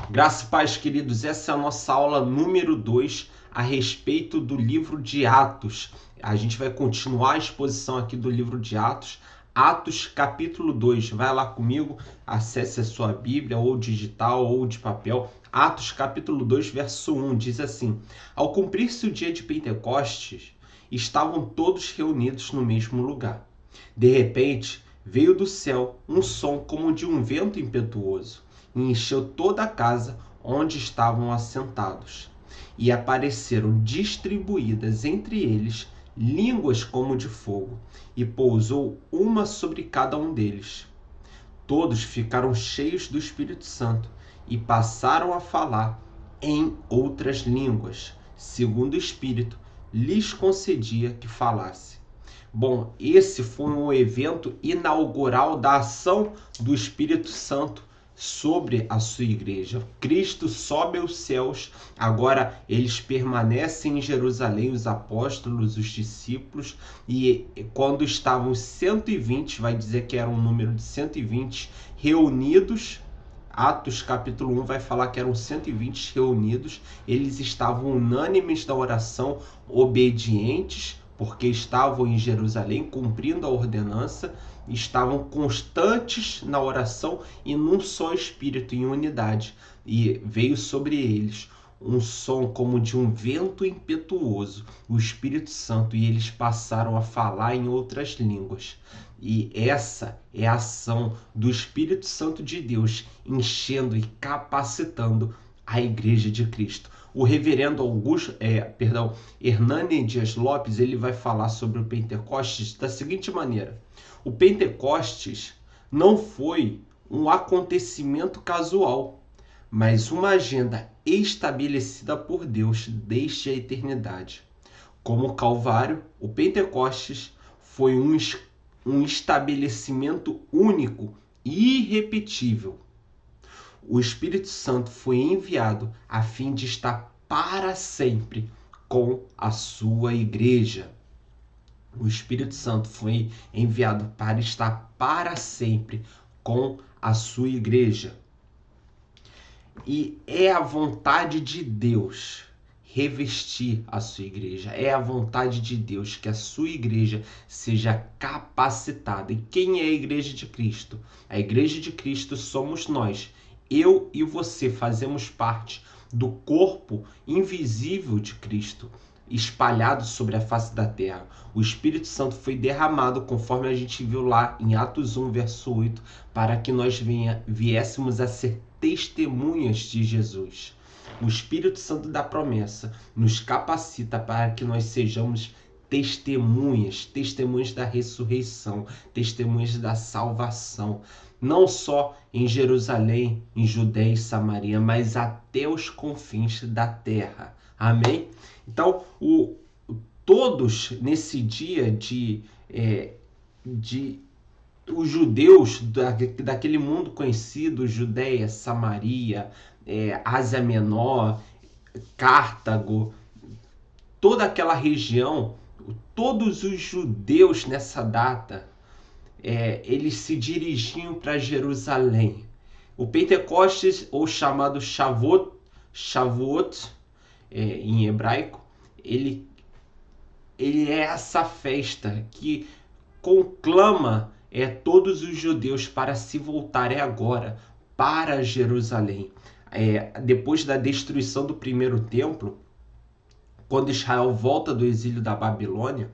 Graça e paz, queridos, essa é a nossa aula número 2 a respeito do livro de Atos. A gente vai continuar a exposição aqui do livro de Atos, Atos capítulo 2. Vai lá comigo, acesse a sua Bíblia, ou digital ou de papel. Atos capítulo 2, verso 1, diz assim: Ao cumprir-se o dia de Pentecostes, estavam todos reunidos no mesmo lugar. De repente, veio do céu um som como de um vento impetuoso e encheu toda a casa onde estavam assentados. E apareceram distribuídas entre eles línguas como de fogo, e pousou uma sobre cada um deles. Todos ficaram cheios do Espírito Santo e passaram a falar em outras línguas, segundo o Espírito lhes concedia que falasse. Bom, esse foi um evento inaugural da ação do Espírito Santo sobre a sua igreja. Cristo sobe aos céus, agora eles permanecem em Jerusalém, os apóstolos, os discípulos, e quando estavam 120, vai dizer que era um número de 120 reunidos. Atos capítulo 1 vai falar que eram 120 reunidos, eles estavam unânimes na oração, obedientes, porque estavam em Jerusalém cumprindo a ordenança, estavam constantes na oração e num só espírito, em unidade. E veio sobre eles um som como de um vento impetuoso, o Espírito Santo, e eles passaram a falar em outras línguas. E essa é a ação do Espírito Santo de Deus, enchendo e capacitando a Igreja de Cristo. O reverendo Hernani Dias Lopes, ele vai falar sobre o Pentecostes da seguinte maneira: o Pentecostes não foi um acontecimento casual, mas uma agenda estabelecida por Deus desde a eternidade. Como o Calvário, o Pentecostes foi um estabelecimento único e irrepetível. O Espírito Santo foi enviado a fim de estar para sempre com a sua igreja. O Espírito Santo foi enviado para estar para sempre com a sua igreja. E é a vontade de Deus revestir a sua igreja. É a vontade de Deus que a sua igreja seja capacitada. E quem é a igreja de Cristo? A igreja de Cristo somos nós. Eu e você fazemos parte do corpo invisível de Cristo, espalhado sobre a face da terra. O Espírito Santo foi derramado, conforme a gente viu lá em Atos 1, verso 8, para que nós viéssemos a ser testemunhas de Jesus. O Espírito Santo da promessa nos capacita para que nós sejamos testemunhas da ressurreição, testemunhas da salvação, não só em Jerusalém, em Judéia e Samaria, mas até os confins da terra. Amém? Então, todos nesse dia os judeus daquele mundo conhecido, Judéia, Samaria, Ásia Menor, Cartago, toda aquela região, todos os judeus nessa data, eles se dirigiam para Jerusalém. O Pentecostes, ou chamado Shavuot, em hebraico, ele é essa festa que conclama todos os judeus para se voltarem agora para Jerusalém. Depois da destruição do primeiro templo, quando Israel volta do exílio da Babilônia,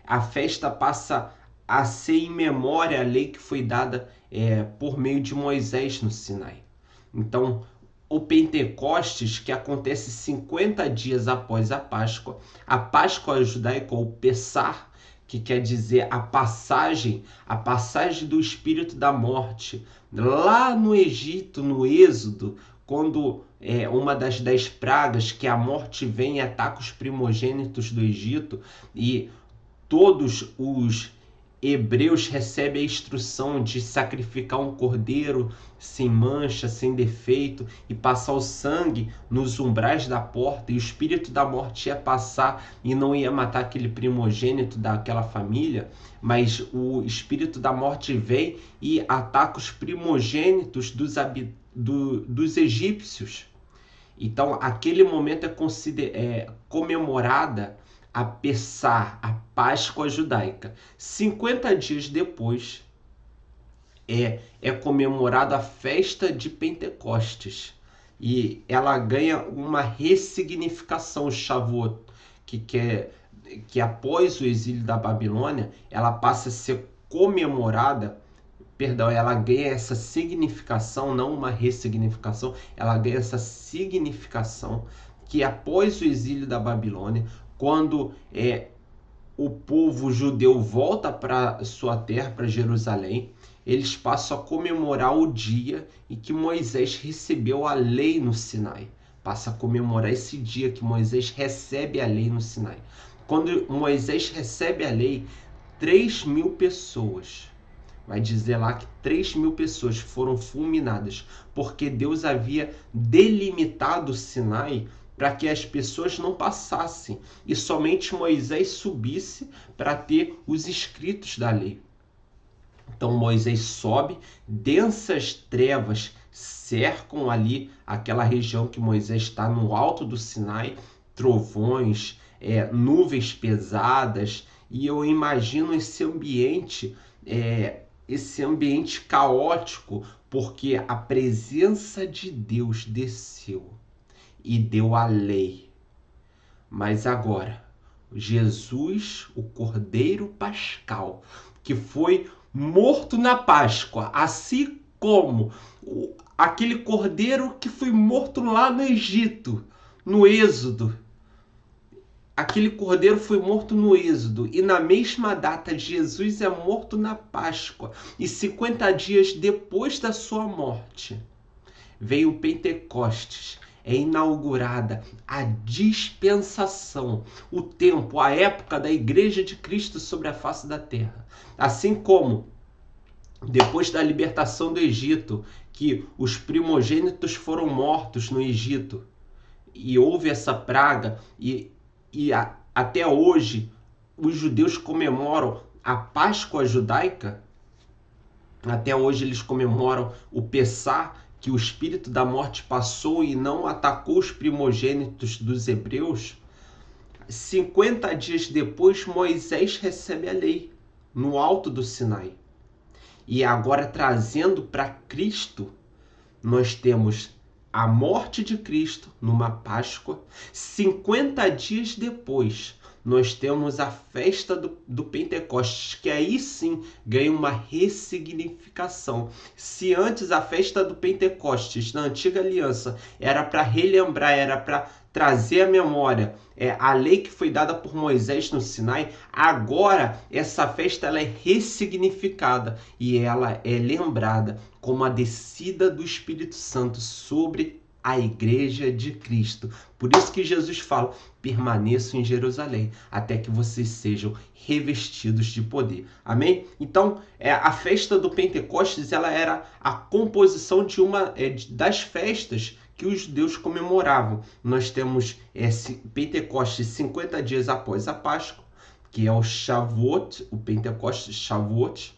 a festa passa a ser em memória à lei que foi dada por meio de Moisés no Sinai. Então, o Pentecostes, que acontece 50 dias após a Páscoa judaica, ou Pessah, que quer dizer a passagem do espírito da morte, lá no Egito, no Êxodo, quando uma das 10 pragas, que a morte vem e ataca os primogênitos do Egito, e todos os Hebreus recebe a instrução de sacrificar um cordeiro sem mancha, sem defeito, e passar o sangue nos umbrais da porta, e o espírito da morte ia passar e não ia matar aquele primogênito daquela família, mas o espírito da morte vem e ataca os primogênitos dos egípcios. Então, aquele momento é comemorada a Pessah, a Páscoa judaica. 50 dias depois é comemorada a festa de Pentecostes. E ela ganha uma ressignificação, Shavuot, que após o exílio da Babilônia, ela passa a ser comemorada. Perdão, ela ganha essa significação, não uma ressignificação, ela ganha essa significação que após o exílio da Babilônia, quando o povo judeu volta para sua terra, para Jerusalém, eles passam a comemorar o dia em que Moisés recebeu a lei no Sinai. Passa a comemorar esse dia que Moisés recebe a lei no Sinai. Quando Moisés recebe a lei, 3.000 pessoas, vai dizer lá que 3.000 pessoas foram fulminadas, porque Deus havia delimitado o Sinai para que as pessoas não passassem e somente Moisés subisse para ter os escritos da lei. Então Moisés sobe, densas trevas cercam ali aquela região que Moisés está no alto do Sinai, trovões, nuvens pesadas, e eu imagino esse ambiente caótico, porque a presença de Deus desceu e deu a lei. Mas agora, Jesus, o Cordeiro Pascal, que foi morto na Páscoa, assim como aquele cordeiro que foi morto lá no Egito, no Êxodo. Aquele cordeiro foi morto no Êxodo, e na mesma data Jesus é morto na Páscoa, e 50 dias depois da sua morte vem o Pentecostes. É inaugurada a dispensação, o tempo, a época da Igreja de Cristo sobre a face da terra. Assim como depois da libertação do Egito, que os primogênitos foram mortos no Egito, e houve essa praga, até hoje os judeus comemoram a Páscoa judaica. Até hoje eles comemoram o Pessah, que o espírito da morte passou e não atacou os primogênitos dos hebreus. 50 dias depois, Moisés recebe a lei no alto do Sinai. E agora, trazendo para Cristo, nós temos a morte de Cristo numa Páscoa. 50 dias depois, nós temos a festa do Pentecostes, que aí sim ganha uma ressignificação. Se antes a festa do Pentecostes, na antiga aliança, era para relembrar, era para trazer à memória a lei que foi dada por Moisés no Sinai, agora essa festa ela é ressignificada e ela é lembrada como a descida do Espírito Santo sobre a Igreja de Cristo. Por isso que Jesus fala: permaneçam em Jerusalém até que vocês sejam revestidos de poder. Amém? Então, a festa do Pentecostes ela era a composição de uma das festas que os judeus comemoravam. Nós temos Pentecostes 50 dias após a Páscoa, que é o Shavuot, o Pentecostes Shavuot.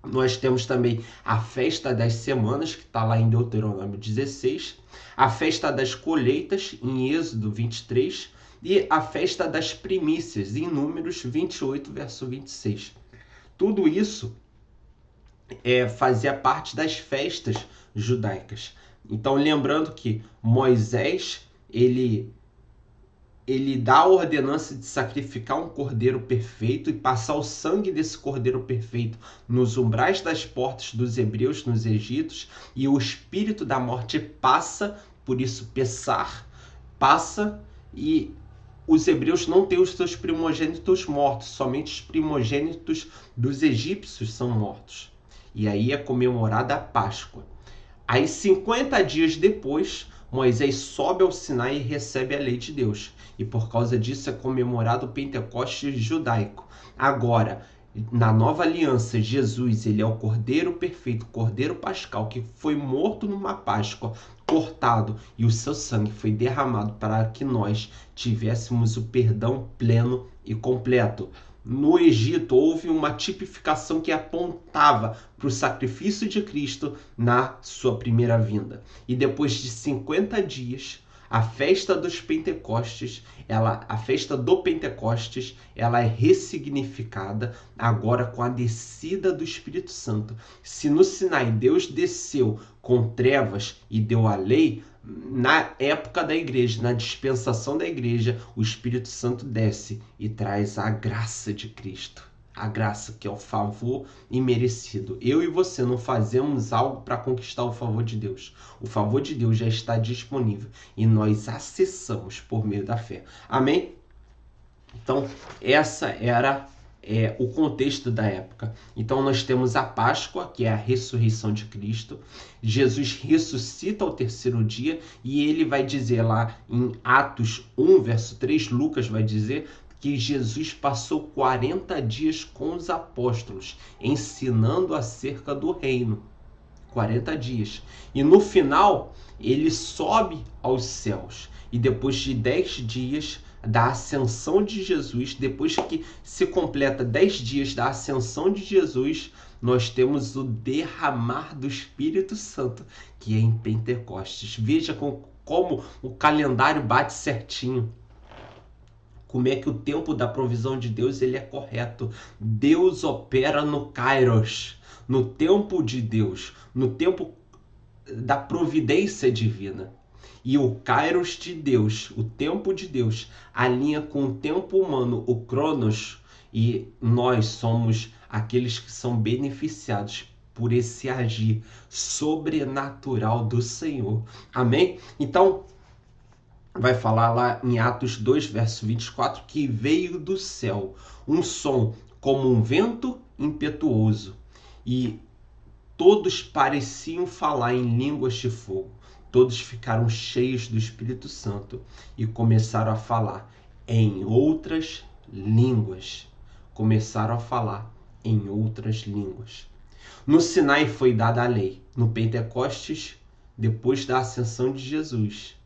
Nós temos também a festa das semanas, que está lá em Deuteronômio 16, a festa das colheitas, em Êxodo 23, e a festa das primícias, em Números 28, verso 26. Tudo isso fazia parte das festas judaicas. Então, lembrando que Moisés, ele dá a ordenança de sacrificar um cordeiro perfeito e passar o sangue desse cordeiro perfeito nos umbrais das portas dos hebreus, nos egípcios, e o espírito da morte passa, por isso Pessah, passa, e os hebreus não têm os seus primogênitos mortos, somente os primogênitos dos egípcios são mortos. E aí é comemorada a Páscoa. Aí 50 dias depois, Moisés sobe ao Sinai e recebe a lei de Deus. E por causa disso é comemorado o Pentecostes judaico. Agora, Na nova aliança, Jesus, ele é o Cordeiro perfeito, Cordeiro pascal, que foi morto numa Páscoa, cortado, e o seu sangue foi derramado para que nós tivéssemos o perdão pleno e completo. No Egito, houve uma tipificação que apontava para o sacrifício de Cristo na sua primeira vinda. E depois de 50 dias, a festa dos Pentecostes, a festa do Pentecostes, ela é ressignificada agora com a descida do Espírito Santo. Se no Sinai Deus desceu com trevas e deu a lei, na época da igreja, na dispensação da igreja, o Espírito Santo desce e traz a graça de Cristo. A graça, que é o favor imerecido. Eu e você não fazemos algo para conquistar o favor de Deus. O favor de Deus já está disponível e nós acessamos por meio da fé. Amém? Então, essa era o contexto da época. Então, nós temos a Páscoa, que é a ressurreição de Cristo. Jesus ressuscita ao terceiro dia e ele vai dizer lá em Atos 1, verso 3, Lucas vai dizer que Jesus passou 40 dias com os apóstolos, ensinando acerca do reino. 40 dias. E no final, ele sobe aos céus. E depois de 10 dias da ascensão de Jesus, depois que se completa 10 dias da ascensão de Jesus, nós temos o derramar do Espírito Santo, que é em Pentecostes. Veja como o calendário bate certinho. Como é que o tempo da provisão de Deus ele é correto. Deus opera no Kairos, no tempo de Deus, no tempo da providência divina. E o Kairos de Deus, o tempo de Deus, alinha com o tempo humano, o Cronos, e nós somos aqueles que são beneficiados por esse agir sobrenatural do Senhor. Amém? Então, vai falar lá em Atos 2, verso 24, que veio do céu um som como um vento impetuoso e todos pareciam falar em línguas de fogo. Todos ficaram cheios do Espírito Santo e começaram a falar em outras línguas. Começaram a falar em outras línguas. No Sinai foi dada a lei. No Pentecostes, depois da ascensão de Jesus,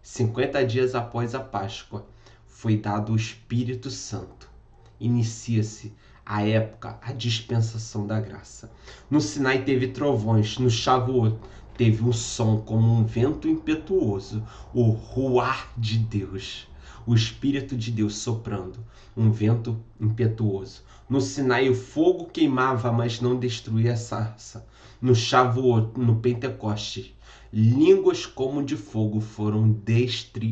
50 dias após a Páscoa, foi dado o Espírito Santo. Inicia-se a época, a dispensação da graça. No Sinai teve trovões, no Shavuot teve um som como um vento impetuoso, o ruar de Deus, o Espírito de Deus soprando, um vento impetuoso. No Sinai o fogo queimava, mas não destruía a sarça. No Shavuot, no Pentecostes, línguas como de fogo foram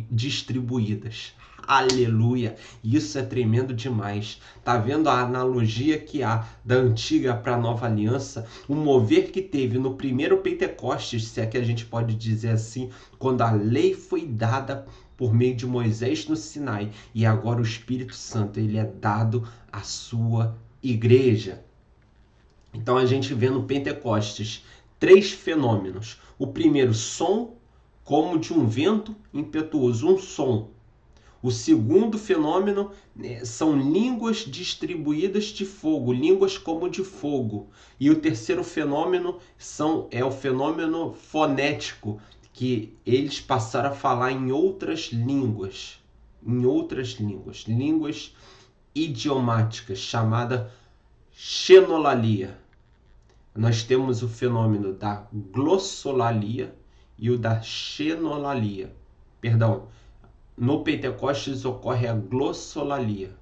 distribuídas. Aleluia! Isso é tremendo demais. Tá vendo a analogia que há da antiga para a nova aliança? O mover que teve no primeiro Pentecostes, se é que a gente pode dizer assim, quando a lei foi dada por meio de Moisés no Sinai, e agora o Espírito Santo ele é dado à sua igreja. Então a gente vê no Pentecostes 3 fenômenos. O primeiro, som como de um vento impetuoso, um som. O segundo fenômeno são línguas distribuídas de fogo, línguas como de fogo. E o terceiro fenômeno é o fenômeno fonético, que eles passaram a falar em outras línguas, línguas idiomáticas, chamada xenolalia. Nós temos o fenômeno da glossolalia e o da xenolalia. Perdão, no Pentecostes ocorre a glossolalia,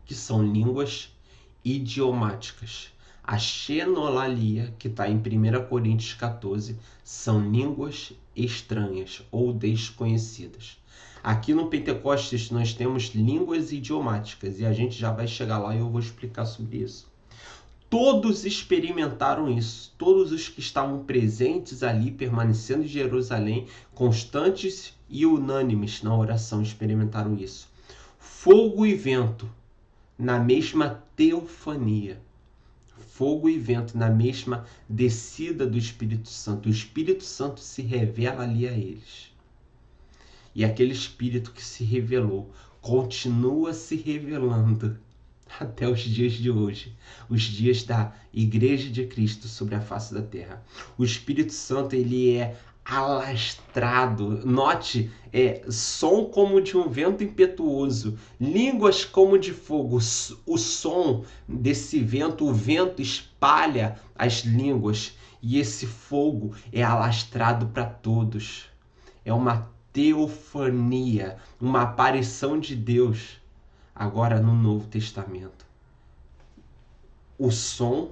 que são línguas idiomáticas. A xenolalia, que está em 1 Coríntios 14, são línguas estranhas ou desconhecidas. Aqui no Pentecostes nós temos línguas idiomáticas e a gente já vai chegar lá e eu vou explicar sobre isso. Todos experimentaram isso, todos os que estavam presentes ali, permanecendo em Jerusalém, constantes e unânimes na oração, experimentaram isso. Fogo e vento na mesma teofania. Fogo e vento na mesma descida do Espírito Santo. O Espírito Santo se revela ali a eles. E aquele Espírito que se revelou continua se revelando até os dias de hoje, os dias da Igreja de Cristo sobre a face da terra. O Espírito Santo, ele é alastrado. Note, som como de um vento impetuoso, línguas como de fogo. O som desse vento, o vento espalha as línguas e esse fogo é alastrado para todos. É uma teofania, uma aparição de Deus agora no Novo Testamento. O som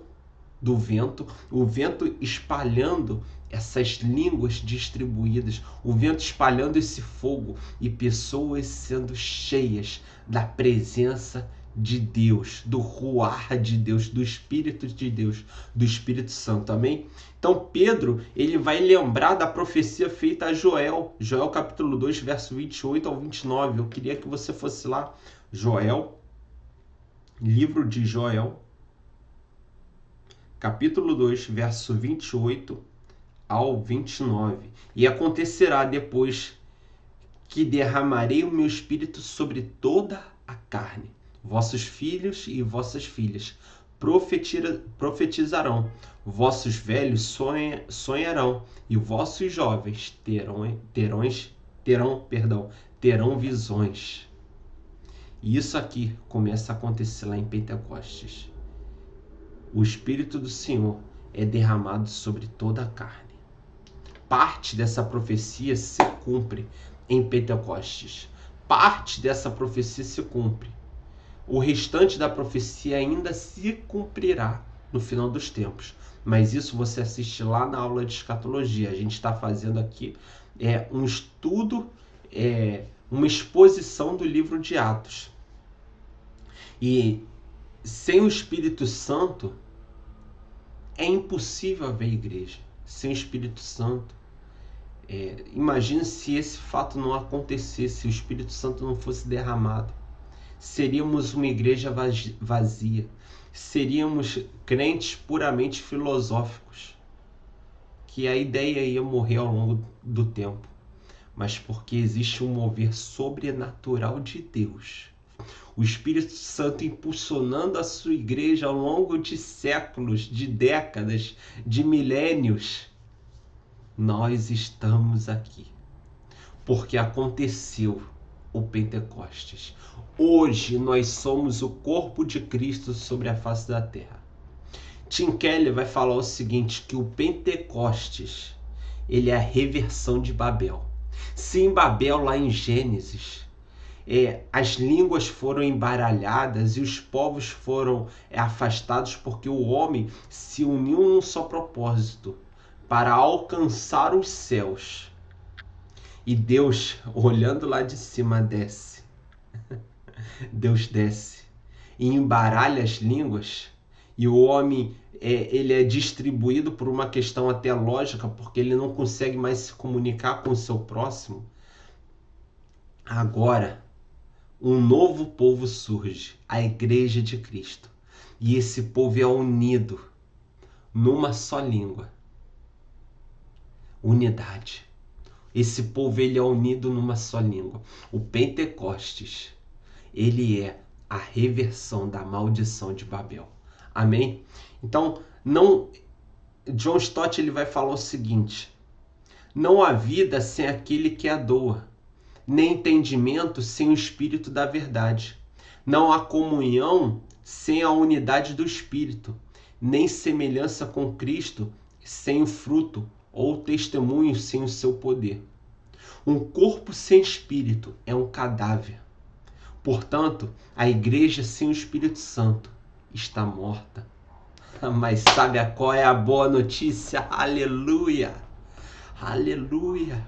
do vento, o vento espalhando essas línguas distribuídas, o vento espalhando esse fogo e pessoas sendo cheias da presença de Deus, do ruar de Deus, do Espírito de Deus, do Espírito Santo, amém? Então Pedro, ele vai lembrar da profecia feita a Joel, Joel capítulo 2, verso 28 ao 29, eu queria que você fosse lá, Joel, livro de Joel, capítulo 2, verso 28 ao 29. E acontecerá depois que derramarei o meu espírito sobre toda a carne. Vossos filhos e vossas filhas profetizarão, vossos velhos sonharão, e vossos jovens terão visões. E isso aqui começa a acontecer lá em Pentecostes. O Espírito do Senhor é derramado sobre toda a carne. Parte dessa profecia se cumpre em Pentecostes. Parte dessa profecia se cumpre. O restante da profecia ainda se cumprirá no final dos tempos. Mas isso você assiste lá na aula de escatologia. A gente está fazendo aqui um estudo, uma exposição do livro de Atos. E sem o Espírito Santo, é impossível haver igreja. Sem o Espírito Santo, imagina se esse fato não acontecesse, se o Espírito Santo não fosse derramado. Seríamos uma igreja vazia. Seríamos crentes puramente filosóficos, que a ideia ia morrer ao longo do tempo. Mas porque existe um mover sobrenatural de Deus, o Espírito Santo impulsionando a sua igreja ao longo de séculos, de décadas, de milênios, nós estamos aqui. Porque aconteceu o Pentecostes. Hoje nós somos o corpo de Cristo sobre a face da terra. Tim Keller vai falar o seguinte, que o Pentecostes, ele é a reversão de Babel. Se em Babel, lá em Gênesis, as línguas foram embaralhadas e os povos foram afastados porque o homem se uniu num só propósito, para alcançar os céus. E Deus, olhando lá de cima, desce. Deus desce e embaralha as línguas, e o homem ele é distribuído por uma questão até lógica, porque ele não consegue mais se comunicar com o seu próximo. Agora, um novo povo surge, a Igreja de Cristo. E esse povo é unido numa só língua. Unidade. Esse povo ele é unido numa só língua. O Pentecostes, ele é a reversão da maldição de Babel. Amém? Então, John Stott ele vai falar o seguinte: não há vida sem aquele que a doa, nem entendimento sem o Espírito da verdade. Não há comunhão sem a unidade do Espírito, nem semelhança com Cristo sem o fruto, ou testemunho sem o seu poder. Um corpo sem Espírito é um cadáver. Portanto, a igreja sem o Espírito Santo está morta. Mas sabe qual é a boa notícia? Aleluia! Aleluia!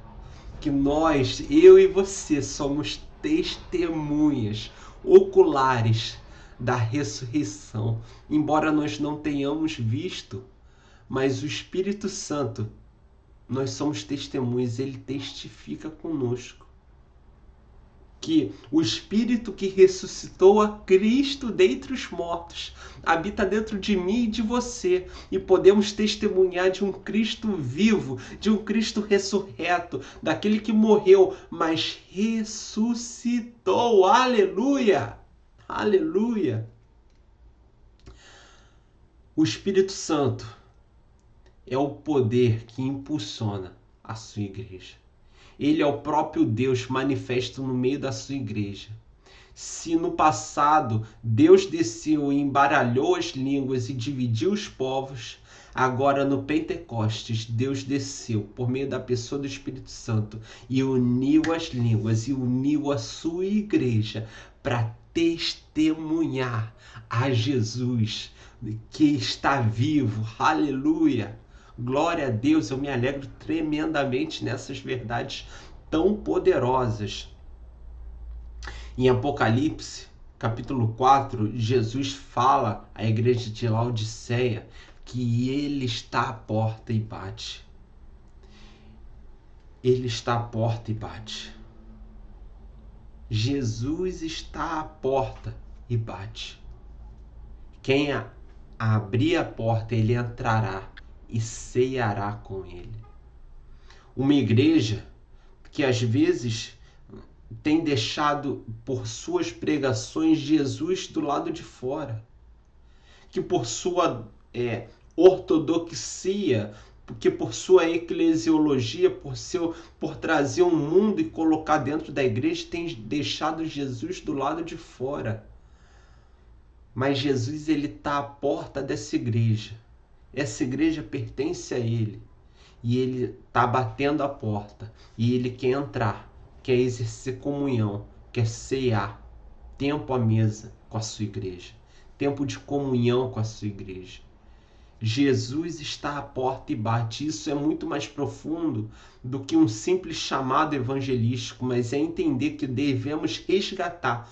Que nós, eu e você, somos testemunhas oculares da ressurreição. Embora nós não tenhamos visto, mas o Espírito Santo, nós somos testemunhas, ele testifica conosco que o Espírito que ressuscitou a Cristo dentre os mortos habita dentro de mim e de você, e podemos testemunhar de um Cristo vivo, de um Cristo ressurreto, daquele que morreu, mas ressuscitou. Aleluia! Aleluia! O Espírito Santo é o poder que impulsiona a sua igreja. Ele é o próprio Deus manifesto no meio da sua igreja. Se no passado Deus desceu e embaralhou as línguas e dividiu os povos, agora no Pentecostes Deus desceu por meio da pessoa do Espírito Santo e uniu as línguas e uniu a sua igreja para testemunhar a Jesus que está vivo. Aleluia! Glória a Deus, eu me alegro tremendamente nessas verdades tão poderosas. Em Apocalipse, capítulo 4, Jesus fala à igreja de Laodiceia que ele está à porta e bate. Ele está à porta e bate. Jesus está à porta e bate. Quem abrir a porta, ele entrará e ceará com ele. Uma igreja que às vezes tem deixado por suas pregações Jesus do lado de fora, que por sua ortodoxia, que por sua eclesiologia, por trazer um mundo e colocar dentro da igreja, tem deixado Jesus do lado de fora. Mas Jesus, ele está à porta dessa igreja. Essa igreja pertence a ele. E ele está batendo a porta. E ele quer entrar, quer exercer comunhão, quer cear. Tempo à mesa com a sua igreja. Tempo de comunhão com a sua igreja. Jesus está à porta e bate. Isso é muito mais profundo do que um simples chamado evangelístico, mas é entender que devemos resgatar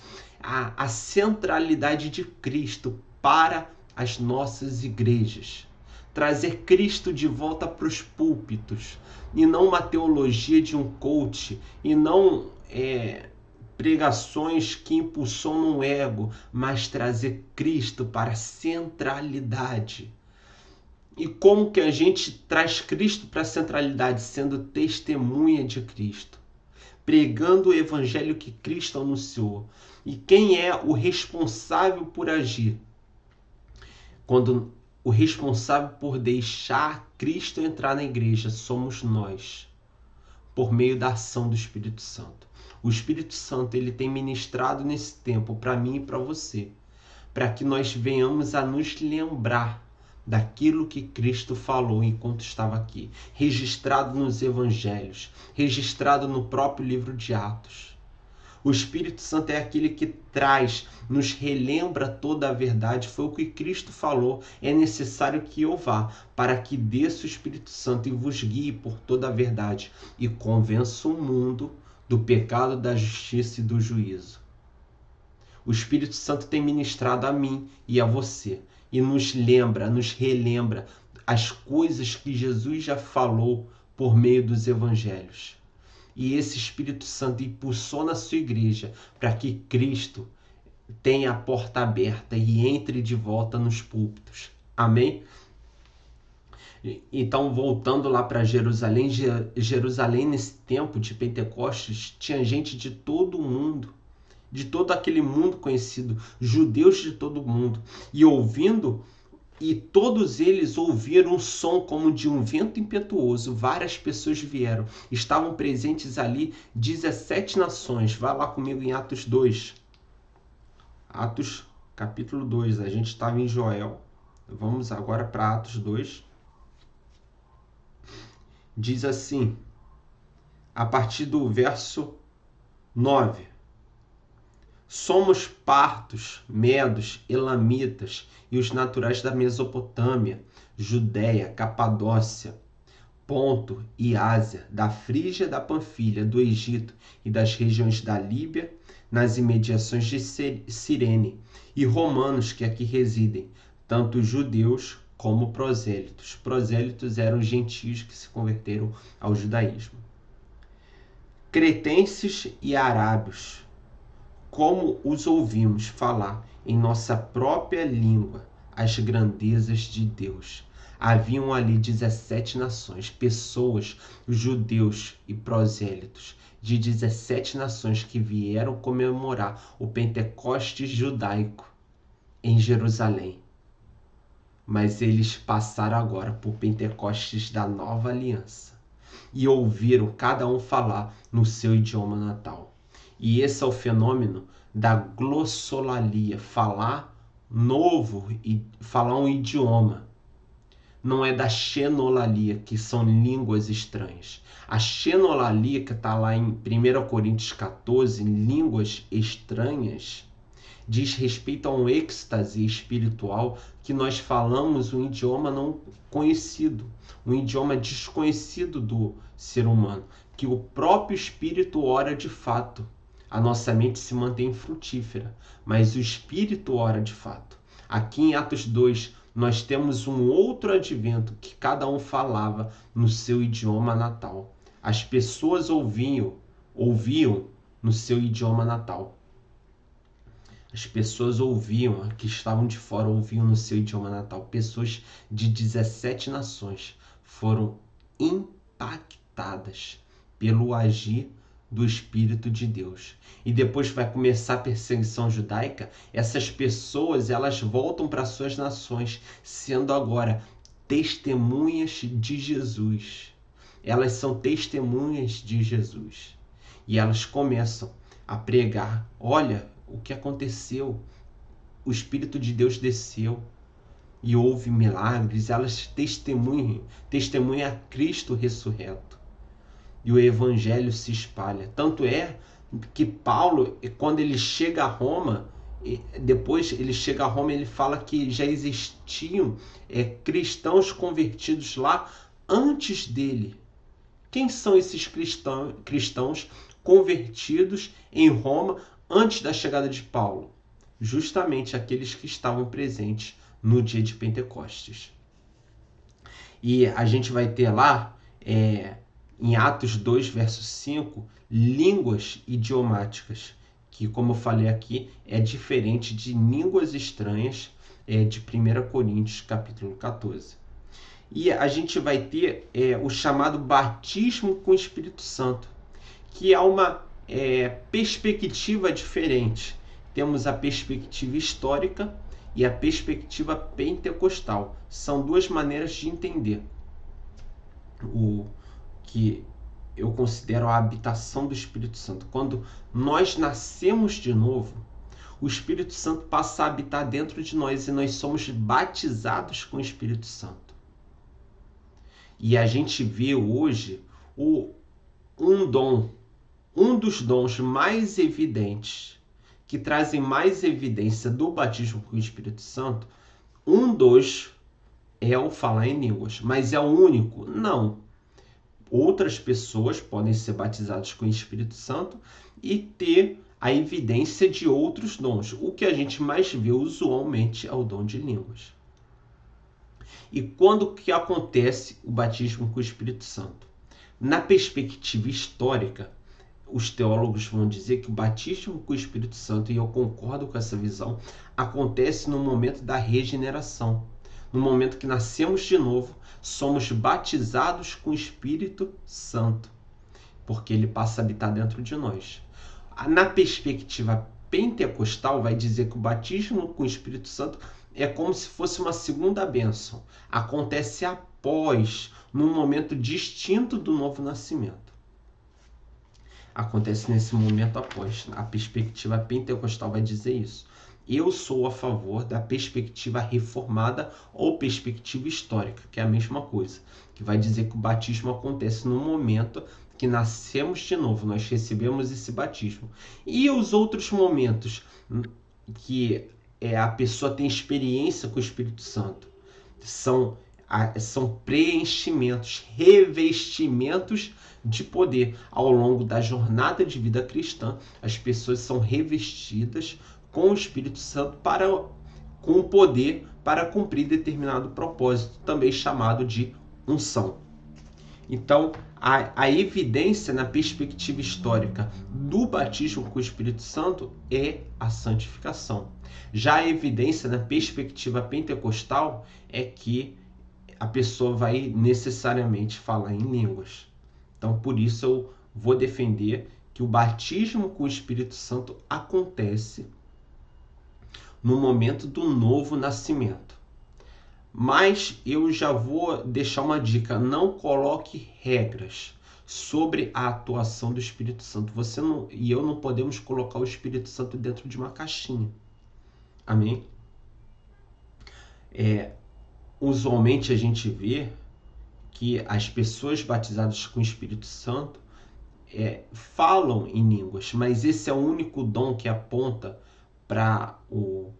a centralidade de Cristo para as nossas igrejas. Trazer Cristo de volta para os púlpitos, e não uma teologia de um coach, e não pregações que impulsionam o ego, mas trazer Cristo para a centralidade. E como que a gente traz Cristo para a centralidade? Sendo testemunha de Cristo, pregando o evangelho que Cristo anunciou. E quem é o responsável por agir? Quando o responsável por deixar Cristo entrar na igreja somos nós, por meio da ação do Espírito Santo. O Espírito Santo, ele tem ministrado nesse tempo para mim e para você, para que nós venhamos a nos lembrar daquilo que Cristo falou enquanto estava aqui, registrado nos evangelhos, registrado no próprio livro de Atos. O Espírito Santo é aquele que traz, nos relembra toda a verdade. Foi o que Cristo falou. É necessário que eu vá, para que desça o Espírito Santo e vos guie por toda a verdade e convença o mundo do pecado, da justiça e do juízo. O Espírito Santo tem ministrado a mim e a você e nos lembra, nos relembra as coisas que Jesus já falou por meio dos evangelhos. E esse Espírito Santo impulsiona a sua igreja para que Cristo tenha a porta aberta e entre de volta nos púlpitos. Amém? Então, voltando lá para Jerusalém, Jerusalém nesse tempo de Pentecostes tinha gente de todo o mundo, de todo aquele mundo conhecido, judeus de todo o mundo, e todos eles ouviram um som como de um vento impetuoso. Várias pessoas vieram. Estavam presentes ali 17 nações. Vai lá comigo em Atos 2. Atos capítulo 2. A gente estava em Joel. Vamos agora para Atos 2. Diz assim, a partir do verso 9. Somos partos, medos, elamitas e os naturais da Mesopotâmia, Judéia, Capadócia, Ponto e Ásia, da Frígia, da Panfilha, do Egito e das regiões da Líbia, nas imediações de Cirene, e romanos que aqui residem, tanto judeus como prosélitos. Prosélitos eram gentios que se converteram ao judaísmo. Cretenses e arábios, como os ouvimos falar em nossa própria língua as grandezas de Deus. Haviam ali 17 nações, pessoas, judeus e prosélitos, de 17 nações que vieram comemorar o Pentecostes judaico em Jerusalém. Mas eles passaram agora por Pentecostes da nova aliança e ouviram cada um falar no seu idioma natal. E esse é o fenômeno da glossolalia, falar novo e falar um idioma. Não é da xenolalia, que são línguas estranhas. A xenolalia, que está lá em 1 Coríntios 14, línguas estranhas, diz respeito a um êxtase espiritual que nós falamos um idioma não conhecido, um idioma desconhecido do ser humano, que o próprio espírito ora de fato. A nossa mente se mantém frutífera, mas o espírito ora de fato. Aqui em Atos 2, nós temos um outro advento que cada um falava no seu idioma natal. As pessoas ouviam no seu idioma natal. As pessoas ouviam, que estavam de fora, ouviam no seu idioma natal. Pessoas de 17 nações foram impactadas pelo agir do Espírito de Deus. E depois vai começar a perseguição judaica. Essas pessoas, elas voltam para suas nações, sendo agora testemunhas de Jesus. Elas são testemunhas de Jesus. E elas começam a pregar: olha o que aconteceu, o Espírito de Deus desceu e houve milagres. Elas testemunham a Cristo ressurreto. E o evangelho se espalha. Tanto é que Paulo, quando ele chega a Roma, depois ele chega a Roma, ele fala que já existiam cristãos convertidos lá antes dele. Quem são esses cristãos convertidos em Roma antes da chegada de Paulo? Justamente aqueles que estavam presentes no dia de Pentecostes. E a gente vai ter lá, em Atos 2, verso 5, línguas idiomáticas, que, como eu falei aqui, é diferente de línguas estranhas de 1 Coríntios, capítulo 14. E a gente vai ter o chamado batismo com o Espírito Santo, que é uma perspectiva diferente. Temos a perspectiva histórica e a perspectiva pentecostal. São duas maneiras de entender o que eu considero a habitação do Espírito Santo. Quando nós nascemos de novo, o Espírito Santo passa a habitar dentro de nós e nós somos batizados com o Espírito Santo. E a gente vê hoje um dos dons mais evidentes, que trazem mais evidência do batismo com o Espírito Santo. Um dos é o falar em línguas, mas é o único? Não. Outras pessoas podem ser batizadas com o Espírito Santo e ter a evidência de outros dons. O que a gente mais vê usualmente é o dom de línguas. E quando que acontece o batismo com o Espírito Santo? Na perspectiva histórica, os teólogos vão dizer que o batismo com o Espírito Santo, e eu concordo com essa visão, acontece no momento da regeneração. No momento que nascemos de novo, somos batizados com o Espírito Santo, porque ele passa a habitar dentro de nós. Na perspectiva pentecostal, vai dizer que o batismo com o Espírito Santo é como se fosse uma segunda bênção. Acontece após, num momento distinto do novo nascimento. Acontece nesse momento após. A perspectiva pentecostal vai dizer isso. Eu sou a favor da perspectiva reformada ou perspectiva histórica, que é a mesma coisa, que vai dizer que o batismo acontece no momento que nascemos de novo, nós recebemos esse batismo. E os outros momentos que a pessoa tem experiência com o Espírito Santo são preenchimentos, revestimentos de poder. Ao longo da jornada de vida cristã, as pessoas são revestidas com o Espírito Santo com o poder para cumprir determinado propósito, também chamado de unção. Então, a evidência na perspectiva histórica do batismo com o Espírito Santo é a santificação. Já a evidência na perspectiva pentecostal é que a pessoa vai necessariamente falar em línguas. Então, por isso eu vou defender que o batismo com o Espírito Santo acontece no momento do novo nascimento. Mas eu já vou deixar uma dica: não coloque regras sobre a atuação do Espírito Santo. Você não, e eu não podemos colocar o Espírito Santo dentro de uma caixinha. Amém? Usualmente a gente vê que as pessoas batizadas com o Espírito Santo falam em línguas, mas esse é o único dom que aponta para o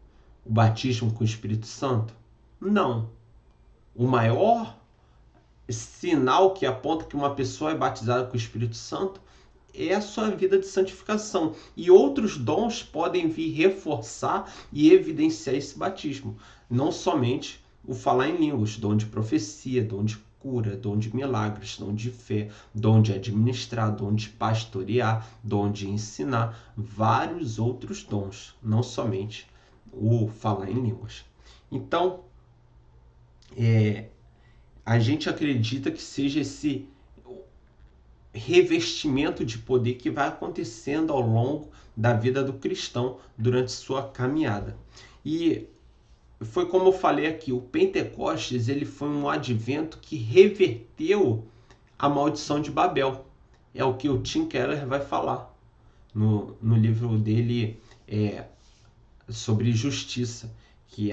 batismo com o Espírito Santo? Não. O maior sinal que aponta que uma pessoa é batizada com o Espírito Santo é a sua vida de santificação. E outros dons podem vir reforçar e evidenciar esse batismo. Não somente o falar em línguas, dom de profecia, dom de cura, dom de milagres, dom de fé, dom de administrar, dom de pastorear, dom de ensinar, vários outros dons, não somente o falar em línguas. Então, a gente acredita que seja esse revestimento de poder que vai acontecendo ao longo da vida do cristão durante sua caminhada. E foi como eu falei aqui, o Pentecostes ele foi um advento que reverteu a maldição de Babel. É o que o Tim Keller vai falar no livro dele sobre justiça, que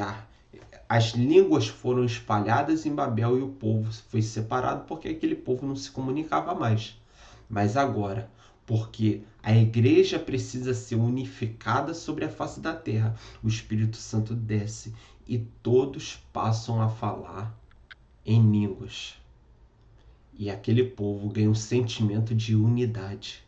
as línguas foram espalhadas em Babel e o povo foi separado porque aquele povo não se comunicava mais. Mas agora, porque a igreja precisa ser unificada sobre a face da terra, o Espírito Santo desce e todos passam a falar em línguas. E aquele povo ganha um sentimento de unidade.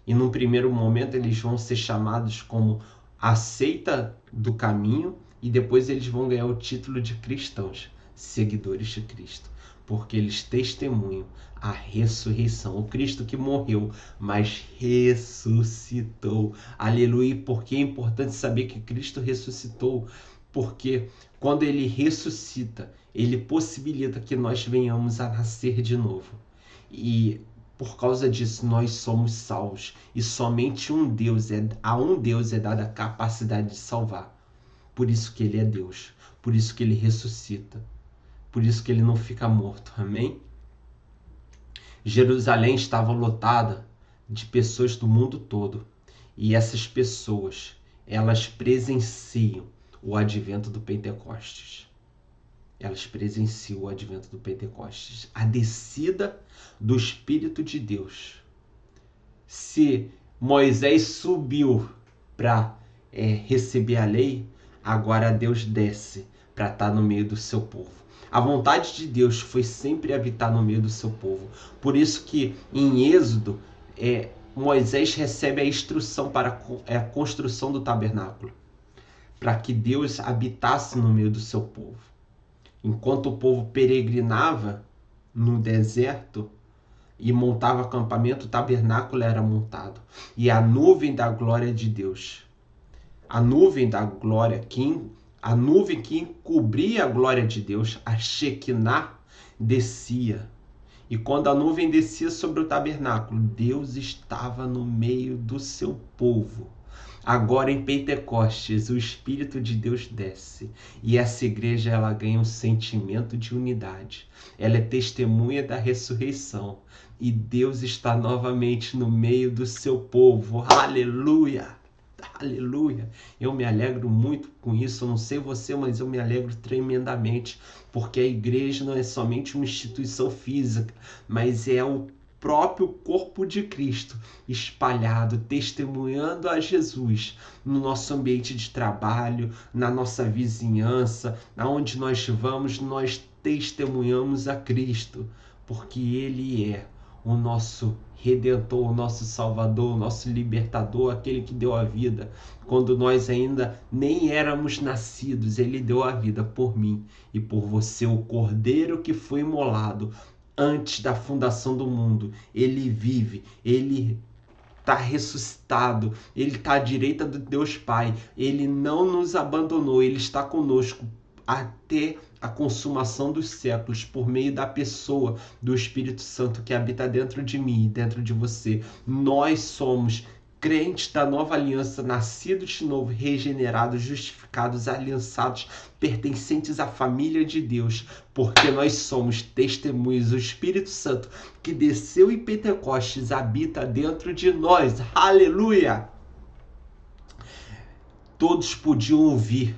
E num primeiro momento eles vão ser chamados como a seita do caminho e depois eles vão ganhar o título de cristãos, seguidores de Cristo, porque eles testemunham a ressurreição, o Cristo que morreu, mas ressuscitou. Aleluia! Porque é importante saber que Cristo ressuscitou, porque quando ele ressuscita, ele possibilita que nós venhamos a nascer de novo. E por causa disso nós somos salvos. E somente a um Deus é dada a capacidade de salvar. Por isso que ele é Deus. Por isso que ele ressuscita. Por isso que ele não fica morto. Amém? Jerusalém estava lotada de pessoas do mundo todo. E essas pessoas, elas presenciam o advento do Pentecostes. Elas presenciam o advento do Pentecostes. A descida do Espírito de Deus. Se Moisés subiu para receber a lei, agora Deus desce para estar no meio do seu povo. A vontade de Deus foi sempre habitar no meio do seu povo. Por isso que em Êxodo, Moisés recebe a instrução para a construção do tabernáculo, para que Deus habitasse no meio do seu povo. Enquanto o povo peregrinava no deserto e montava acampamento, o tabernáculo era montado. E a nuvem da glória de Deus, a nuvem da glória, a nuvem que encobria a glória de Deus, a Shekinah, descia. E quando a nuvem descia sobre o tabernáculo, Deus estava no meio do seu povo. Agora em Pentecostes, o Espírito de Deus desce e essa igreja ela ganha um sentimento de unidade. Ela é testemunha da ressurreição e Deus está novamente no meio do seu povo. Aleluia! Aleluia! Eu me alegro muito com isso. Eu não sei você, mas eu me alegro tremendamente, porque a igreja não é somente uma instituição física, mas é o próprio corpo de Cristo espalhado, testemunhando a Jesus no nosso ambiente de trabalho, na nossa vizinhança, aonde nós vamos, nós testemunhamos a Cristo, porque Ele é o nosso Redentor, o nosso Salvador, o nosso Libertador, aquele que deu a vida. Quando nós ainda nem éramos nascidos, Ele deu a vida por mim e por você, o Cordeiro que foi imolado antes da fundação do mundo. Ele vive, Ele está ressuscitado, Ele está à direita do Deus Pai. Ele não nos abandonou, Ele está conosco até a consumação dos séculos, por meio da pessoa do Espírito Santo que habita dentro de mim e dentro de você. Nós somos crentes da nova aliança, nascidos de novo, regenerados, justificados, aliançados, pertencentes à família de Deus, porque nós somos testemunhas do Espírito Santo que desceu em Pentecostes, habita dentro de nós. Aleluia! Todos podiam ouvir,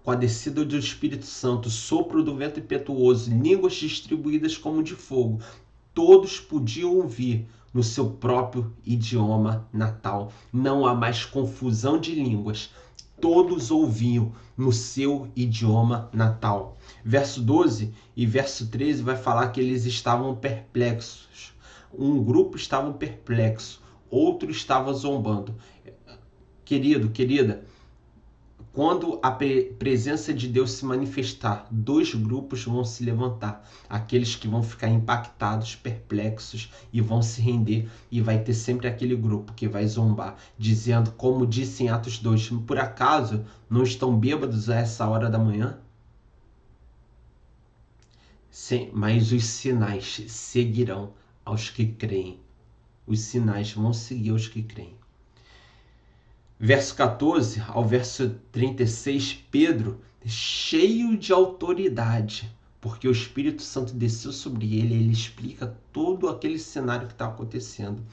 com a descida do Espírito Santo, sopro do vento impetuoso, línguas distribuídas como de fogo. Todos podiam ouvir no seu próprio idioma natal. Não há mais confusão de línguas. Todos ouviam no seu idioma natal. Verso 12 e verso 13 vai falar que eles estavam perplexos. Um grupo estava perplexo, outro estava zombando. Querido, querida, quando a presença de Deus se manifestar, dois grupos vão se levantar. Aqueles que vão ficar impactados, perplexos e vão se render. E vai ter sempre aquele grupo que vai zombar, dizendo, como disse em Atos 2, por acaso não estão bêbados a essa hora da manhã? Sim, mas os sinais seguirão aos que creem. Os sinais vão seguir aos que creem. Verso 14 ao verso 36, Pedro, cheio de autoridade, porque o Espírito Santo desceu sobre ele, ele explica todo aquele cenário que está acontecendo.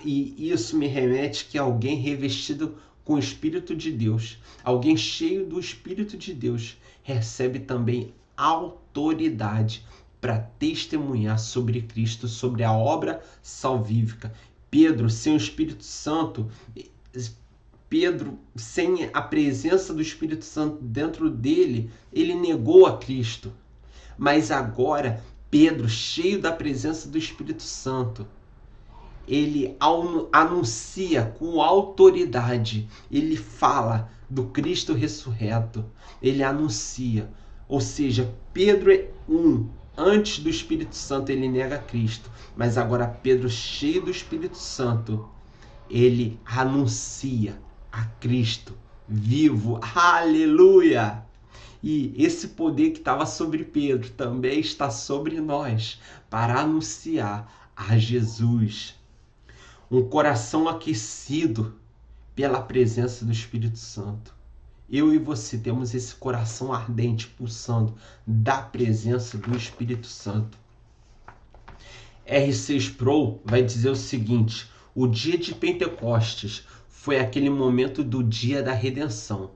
E isso me remete que alguém revestido com o Espírito de Deus, alguém cheio do Espírito de Deus, recebe também autoridade para testemunhar sobre Cristo, sobre a obra salvífica. Pedro, sem o Espírito Santo, Pedro, sem a presença do Espírito Santo dentro dele, ele negou a Cristo. Mas agora, Pedro, cheio da presença do Espírito Santo, ele anuncia com autoridade, ele fala do Cristo ressurreto, ele anuncia. Ou seja, Pedro é antes do Espírito Santo ele nega Cristo, mas agora Pedro, cheio do Espírito Santo, ele anuncia a Cristo vivo. Aleluia! E esse poder que estava sobre Pedro também está sobre nós para anunciar a Jesus. Um coração aquecido pela presença do Espírito Santo. Eu e você temos esse coração ardente, pulsando da presença do Espírito Santo. R.C. Sproul vai dizer o seguinte: o dia de Pentecostes foi aquele momento do dia da redenção,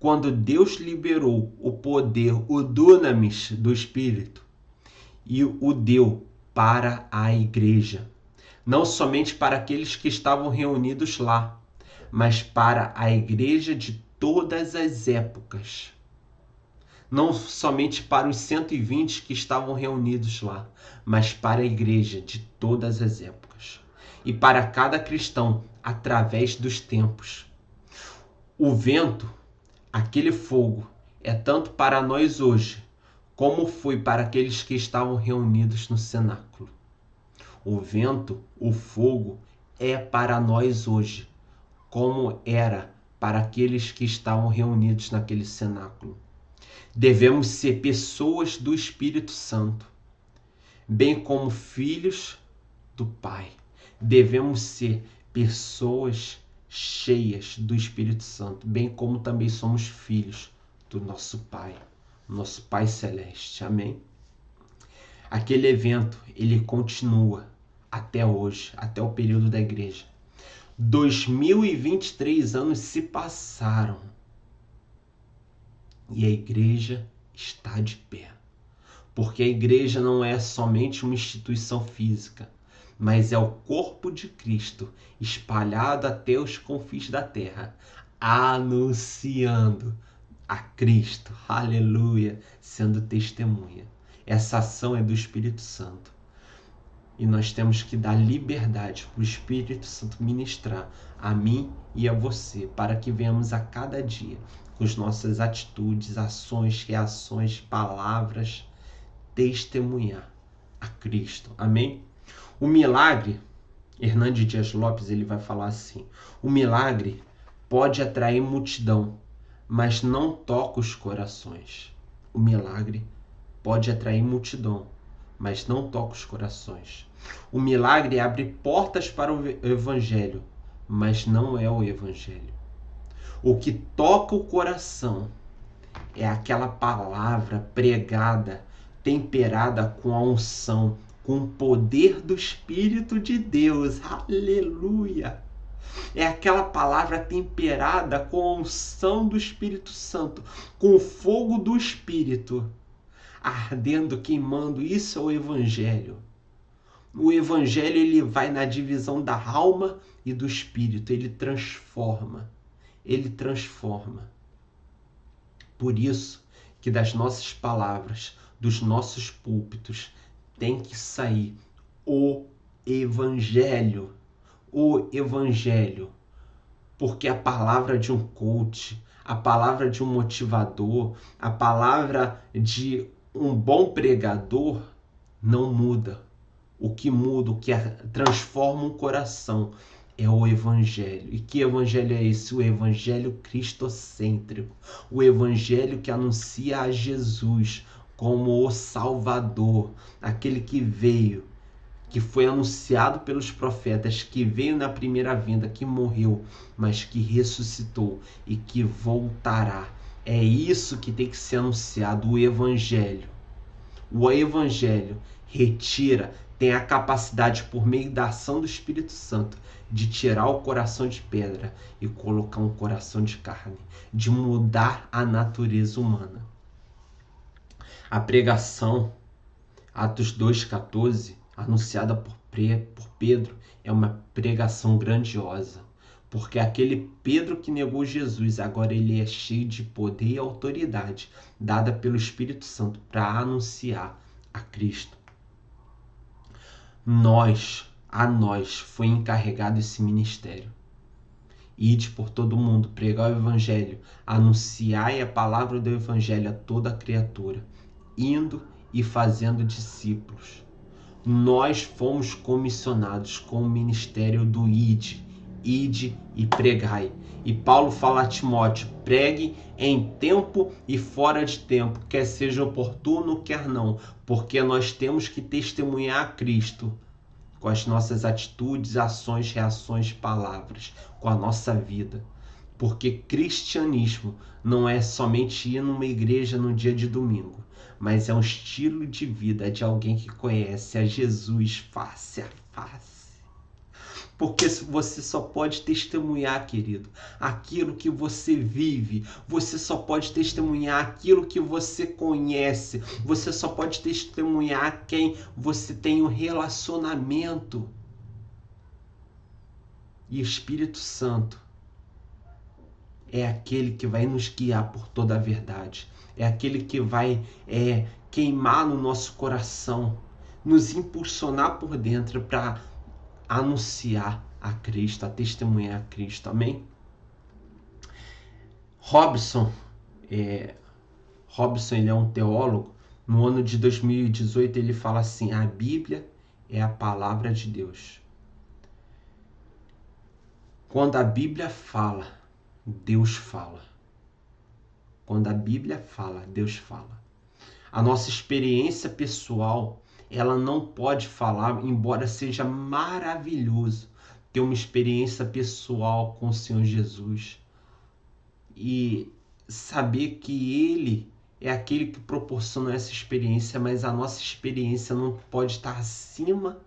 quando Deus liberou o poder, o dunamis do Espírito, e o deu para a igreja. Não somente para aqueles que estavam reunidos lá, mas para a igreja de todas as épocas. Não somente para os 120 que estavam reunidos lá, mas para a igreja de todas as épocas. E para cada cristão, através dos tempos. O vento, aquele fogo, é tanto para nós hoje, como foi para aqueles que estavam reunidos no cenáculo. O vento, o fogo, é para nós hoje, como era para aqueles que estavam reunidos naquele cenáculo. Devemos ser pessoas do Espírito Santo, bem como filhos do Pai. Devemos ser pessoas cheias do Espírito Santo, bem como também somos filhos do nosso Pai, nosso Pai Celeste. Amém? Aquele evento, ele continua até hoje, até o período da igreja. 2023 anos se passaram e a igreja está de pé. Porque a igreja não é somente uma instituição física, mas é o corpo de Cristo espalhado até os confins da terra, anunciando a Cristo, aleluia, sendo testemunha. Essa ação é do Espírito Santo. E nós temos que dar liberdade para o Espírito Santo ministrar a mim e a você, para que venhamos a cada dia, com as nossas atitudes, ações, reações, palavras, testemunhar a Cristo. Amém? O milagre, Hernandes Dias Lopes, ele vai falar assim: o milagre pode atrair multidão, mas não toca os corações. O milagre pode atrair multidão, mas não toca os corações. O milagre abre portas para o evangelho, mas não é o Evangelho. O que toca o coração é aquela palavra pregada, temperada com a unção, com o poder do Espírito de Deus. Aleluia! É aquela palavra temperada com a unção do Espírito Santo, com o fogo do Espírito, ardendo, queimando. Isso é o Evangelho. O Evangelho, ele vai na divisão da alma e do Espírito. Ele transforma. Ele transforma. Por isso que das nossas palavras, dos nossos púlpitos, tem que sair o Evangelho. O Evangelho. Porque a palavra de um coach, a palavra de um motivador, a palavra de um bom pregador não muda. O que muda, o que transforma um coração é o Evangelho. E que Evangelho é esse? O Evangelho cristocêntrico. O Evangelho que anuncia a Jesus como o Salvador, aquele que veio, que foi anunciado pelos profetas, que veio na primeira vinda, que morreu, mas que ressuscitou e que voltará. É isso que tem que ser anunciado, o Evangelho. O Evangelho retira, tem a capacidade, por meio da ação do Espírito Santo, de tirar o coração de pedra e colocar um coração de carne, de mudar a natureza humana. A pregação, Atos 2,14, anunciada por Pedro, é uma pregação grandiosa, porque aquele Pedro que negou Jesus, agora ele é cheio de poder e autoridade, dada pelo Espírito Santo para anunciar a Cristo. A nós foi encarregado esse ministério. Ide por todo mundo, pregar o Evangelho, anunciai a palavra do Evangelho a toda criatura, indo e fazendo discípulos. Nós fomos comissionados com o ministério do ide e pregai. E Paulo fala a Timóteo, pregue em tempo e fora de tempo, quer seja oportuno, quer não, porque nós temos que testemunhar a Cristo com as nossas atitudes, ações, reações, palavras, com a nossa vida. Porque cristianismo não é somente ir numa igreja no dia de domingo, mas é um estilo de vida de alguém que conhece a Jesus face a face. Porque você só pode testemunhar, querido, aquilo que você vive. Você só pode testemunhar aquilo que você conhece. Você só pode testemunhar quem você tem um relacionamento. E o Espírito Santo é aquele que vai nos guiar por toda a verdade. É aquele que vai queimar no nosso coração, nos impulsionar por dentro para anunciar a Cristo, a testemunhar a Cristo. Amém? Robson, ele é um teólogo. No ano de 2018 ele fala assim: a Bíblia é a palavra de Deus. Quando a Bíblia fala, Deus fala. Quando a Bíblia fala, Deus fala. A nossa experiência pessoal, ela não pode falar, embora seja maravilhoso ter uma experiência pessoal com o Senhor Jesus e saber que Ele é aquele que proporciona essa experiência, mas a nossa experiência não pode estar acima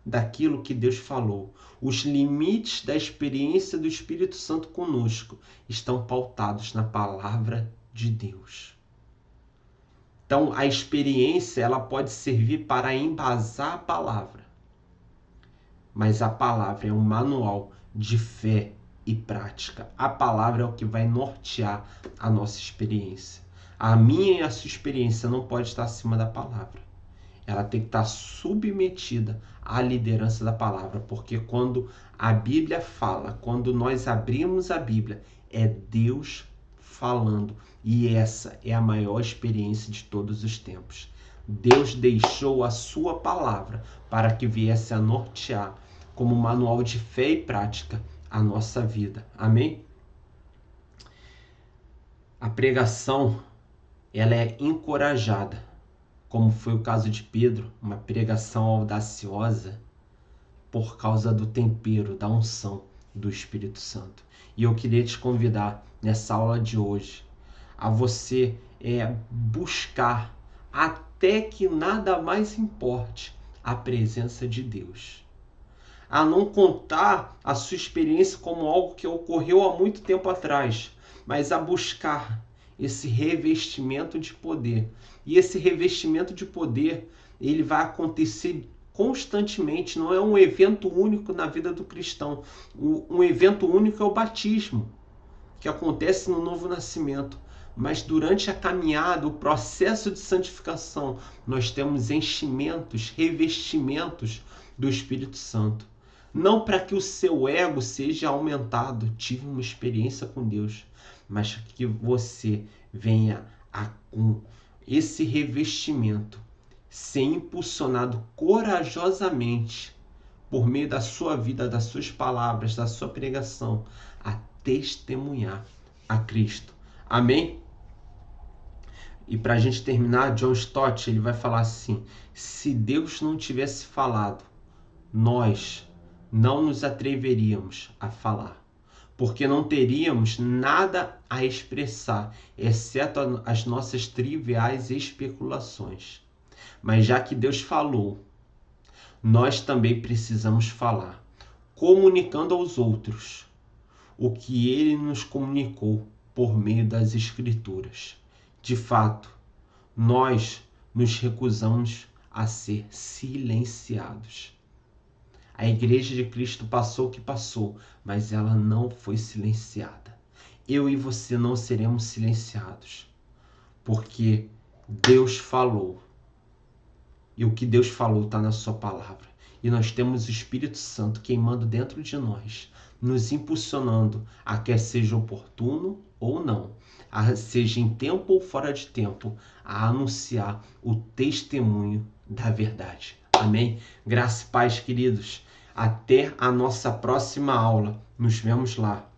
daquilo que Deus falou. Os limites da experiência do Espírito Santo conosco estão pautados na palavra de Deus. Então, a experiência ela pode servir para embasar a palavra, mas a palavra é um manual de fé e prática. A palavra é o que vai nortear a nossa experiência. A minha e a sua experiência não pode estar acima da palavra. Ela tem que estar submetida à liderança da palavra, porque quando a Bíblia fala, quando nós abrimos a Bíblia, é Deus falando. E essa é a maior experiência de todos os tempos. Deus deixou a sua palavra para que viesse a nortear como manual de fé e prática a nossa vida. Amém? A pregação, ela é encorajada, como foi o caso de Pedro, uma pregação audaciosa por causa do tempero, da unção do Espírito Santo. E eu queria te convidar nessa aula de hoje a você buscar, até que nada mais importe, a presença de Deus. A não contar a sua experiência como algo que ocorreu há muito tempo atrás, mas a buscar esse revestimento de poder. E esse revestimento de poder, ele vai acontecer constantemente, não é um evento único na vida do cristão. Um evento único é o batismo, que acontece no novo nascimento. Mas durante a caminhada, o processo de santificação, nós temos enchimentos, revestimentos do Espírito Santo. Não para que o seu ego seja aumentado, tive uma experiência com Deus, mas que você venha com esse revestimento ser impulsionado corajosamente por meio da sua vida, das suas palavras, da sua pregação, a testemunhar a Cristo. Amém? E para a gente terminar, John Stott ele vai falar assim: se Deus não tivesse falado, nós não nos atreveríamos a falar, porque não teríamos nada a expressar, exceto as nossas triviais especulações. Mas já que Deus falou, nós também precisamos falar, comunicando aos outros o que Ele nos comunicou por meio das Escrituras. De fato, nós nos recusamos a ser silenciados. A Igreja de Cristo passou o que passou, mas ela não foi silenciada. Eu e você não seremos silenciados, porque Deus falou. E o que Deus falou está na sua palavra. E nós temos o Espírito Santo queimando dentro de nós, nos impulsionando a quer seja oportuno ou não, seja em tempo ou fora de tempo, a anunciar o testemunho da verdade. Amém? Graça e paz, queridos. Até a nossa próxima aula. Nos vemos lá.